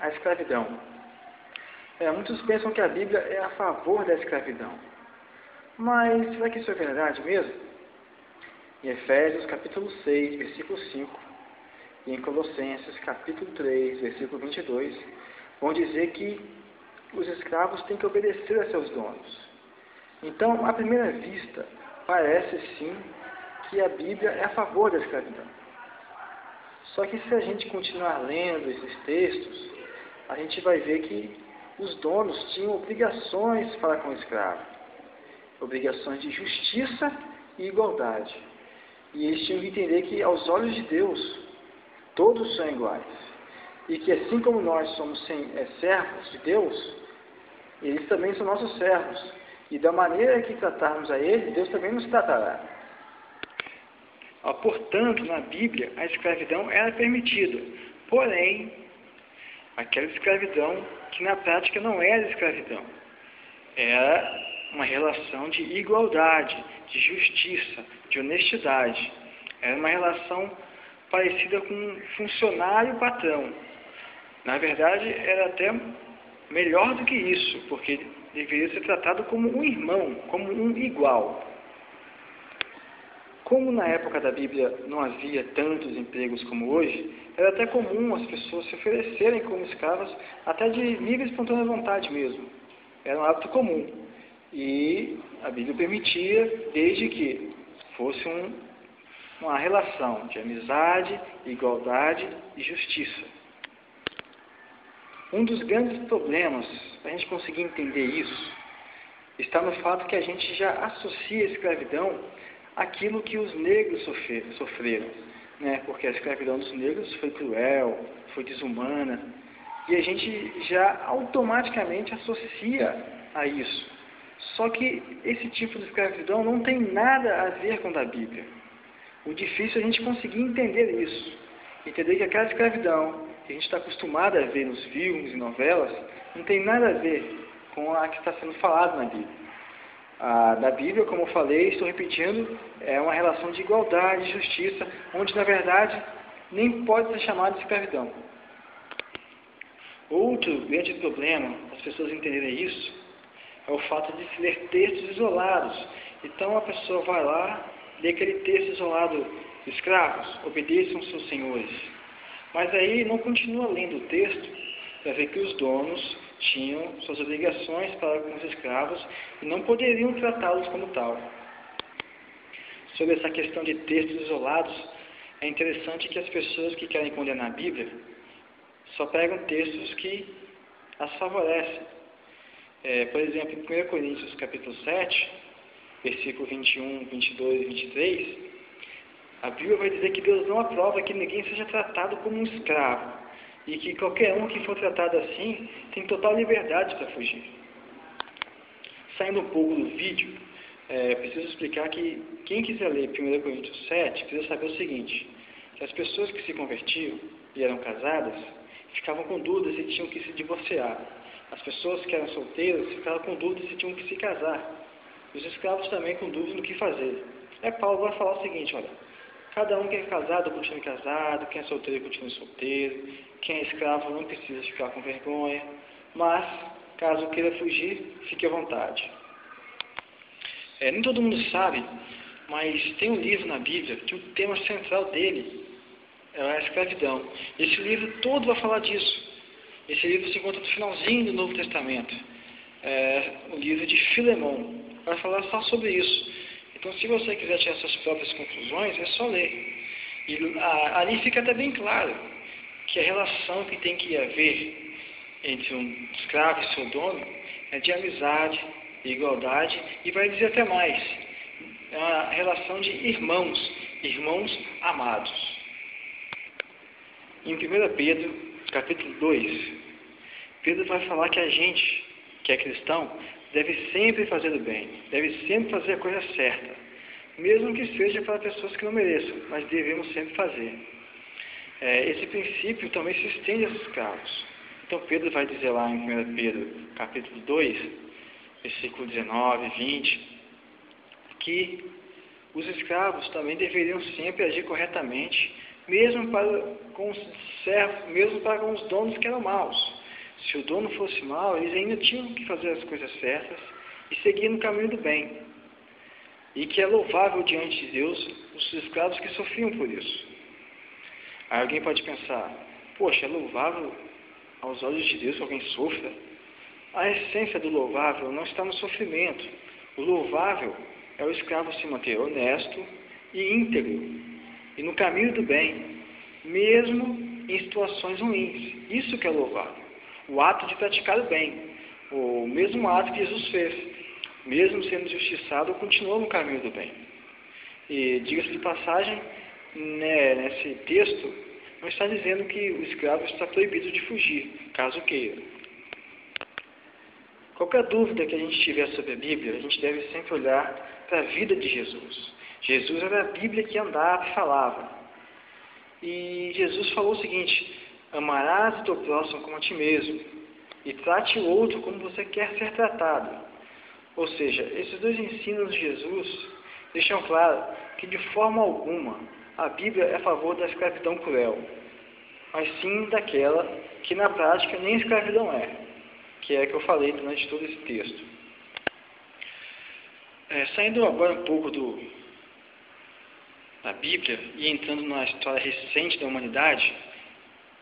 a escravidão. Muitos pensam que a Bíblia é a favor da escravidão. Mas será que isso é verdade mesmo? Em Efésios capítulo 6, versículo 5, e em Colossenses capítulo 3, versículo 22, vão dizer que os escravos têm que obedecer a seus donos. Então, à primeira vista, parece sim que a Bíblia é a favor da escravidão. Só que se a gente continuar lendo esses textos, a gente vai ver que os donos tinham obrigações para com o escravo. Obrigações de justiça e igualdade. E eles tinham que entender que, aos olhos de Deus, todos são iguais. E que assim como nós somos servos de Deus, eles também são nossos servos. E da maneira que tratarmos a eles, Deus também nos tratará. Portanto, na Bíblia, a escravidão era permitida. Porém, aquela escravidão que na prática não era escravidão. Era uma relação de igualdade, de justiça, de honestidade. Era uma relação parecida com um funcionário-patrão. Na verdade, era até melhor do que isso, porque deveria ser tratado como um irmão, como um igual. Como na época da Bíblia não havia tantos empregos como hoje, era até comum as pessoas se oferecerem como escravas, até de livre e espontânea vontade mesmo. Era um hábito comum. E a Bíblia permitia, desde que fosse uma relação de amizade, igualdade e justiça. Um dos grandes problemas para a gente conseguir entender isso está no fato que a gente já associa a escravidão àquilo que os negros sofreram, né? Porque a escravidão dos negros foi cruel, foi desumana, e a gente já automaticamente associa a isso. Só que esse tipo de escravidão não tem nada a ver com a da Bíblia. O difícil é a gente conseguir entender isso. Entender que aquela escravidão que a gente está acostumado a ver nos filmes e novelas não tem nada a ver com a que está sendo falada na Bíblia. Da Bíblia, como eu falei, estou repetindo, é uma relação de igualdade e justiça, onde na verdade nem pode ser chamada de escravidão. Outro grande problema, as pessoas entenderem isso, é o fato de se ler textos isolados. Então a pessoa vai lá, lê aquele texto isolado: escravos, obedeçam seus senhores. Mas aí não continua lendo o texto para ver que os donos tinham suas obrigações para com os escravos e não poderiam tratá-los como tal. Sobre essa questão de textos isolados, é interessante que as pessoas que querem condenar a Bíblia só pegam textos que as favorecem. Por exemplo, em 1 Coríntios capítulo 7, versículo 21, 22 e 23, a Bíblia vai dizer que Deus não aprova que ninguém seja tratado como um escravo, e que qualquer um que for tratado assim tem total liberdade para fugir. Saindo um pouco do vídeo, preciso explicar que quem quiser ler 1 Coríntios 7 precisa saber o seguinte: que as pessoas que se convertiam e eram casadas ficavam com dúvidas se tinham que se divorciar. As pessoas que eram solteiras ficavam com dúvidas se tinham que se casar. Os escravos também com dúvidas no que fazer. Paulo vai falar o seguinte: olha, cada um que é casado continue casado, quem é solteiro continue solteiro, quem é escravo não precisa ficar com vergonha, mas caso queira fugir, fique à vontade. Nem todo mundo sabe, mas tem um livro na Bíblia que o tema central dele é a escravidão. Esse livro todo vai falar disso. Esse livro se encontra no finalzinho do Novo Testamento. O livro de Filemão vai falar só sobre isso. Então, se você quiser tirar suas próprias conclusões, é só ler. E ali fica até bem claro que a relação que tem que haver entre um escravo e seu dono é de amizade, de igualdade, e vai dizer até mais: é uma relação de irmãos amados. Em 1 Pedro, capítulo 2, Pedro vai falar que a gente, que é cristão, deve sempre fazer o bem, deve sempre fazer a coisa certa, mesmo que seja para pessoas que não mereçam, mas devemos sempre fazer. Esse princípio também se estende aos escravos. Então Pedro vai dizer lá em 1 Pedro, capítulo 2, versículo 19 e 20, que os escravos também deveriam sempre agir corretamente mesmo para com os servos, mesmo para com os donos que eram maus. Se o dono fosse mau, eles ainda tinham que fazer as coisas certas e seguir no caminho do bem. E que é louvável diante de Deus os escravos que sofriam por isso. Aí alguém pode pensar, poxa, é louvável aos olhos de Deus que alguém sofra? A essência do louvável não está no sofrimento. O louvável é o escravo se manter honesto e íntegro, e no caminho do bem, mesmo em situações ruins. Isso que é louvável. O ato de praticar o bem, o mesmo ato que Jesus fez. Mesmo sendo injustiçado, continuou no caminho do bem. E, diga-se de passagem, nesse texto, não está dizendo que o escravo está proibido de fugir, caso queira. Qualquer dúvida que a gente tiver sobre a Bíblia, a gente deve sempre olhar para a vida de Jesus. Jesus era a Bíblia que andava e falava. E Jesus falou o seguinte: amarás o teu próximo como a ti mesmo, e trate o outro como você quer ser tratado. Ou seja, esses dois ensinos de Jesus deixam claro que de forma alguma a Bíblia é a favor da escravidão cruel, mas sim daquela que na prática nem escravidão é, que é a que eu falei durante todo esse texto. Saindo agora um pouco da Bíblia e entrando na história recente da humanidade,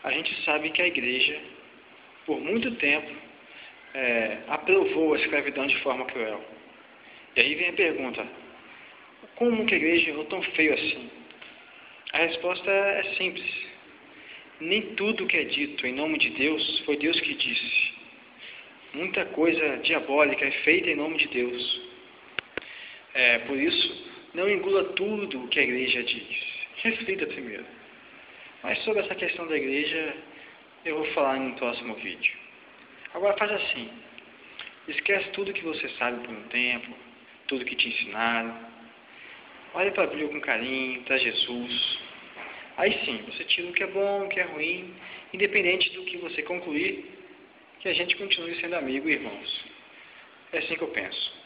a gente sabe que a igreja, por muito tempo, aprovou a escravidão de forma cruel. E aí vem a pergunta: como que a igreja errou tão feio assim? A resposta é simples. Nem tudo que é dito em nome de Deus foi Deus que disse. Muita coisa diabólica é feita em nome de Deus. Por isso, não engula tudo o que a igreja diz. Reflita primeiro. Mas sobre essa questão da igreja, eu vou falar no próximo vídeo. Agora faz assim: esquece tudo que você sabe por um tempo, tudo que te ensinaram. Olha para a Bíblia com carinho, para Jesus. Aí sim, você tira o que é bom, o que é ruim, independente do que você concluir, que a gente continue sendo amigo e irmãos. É assim que eu penso.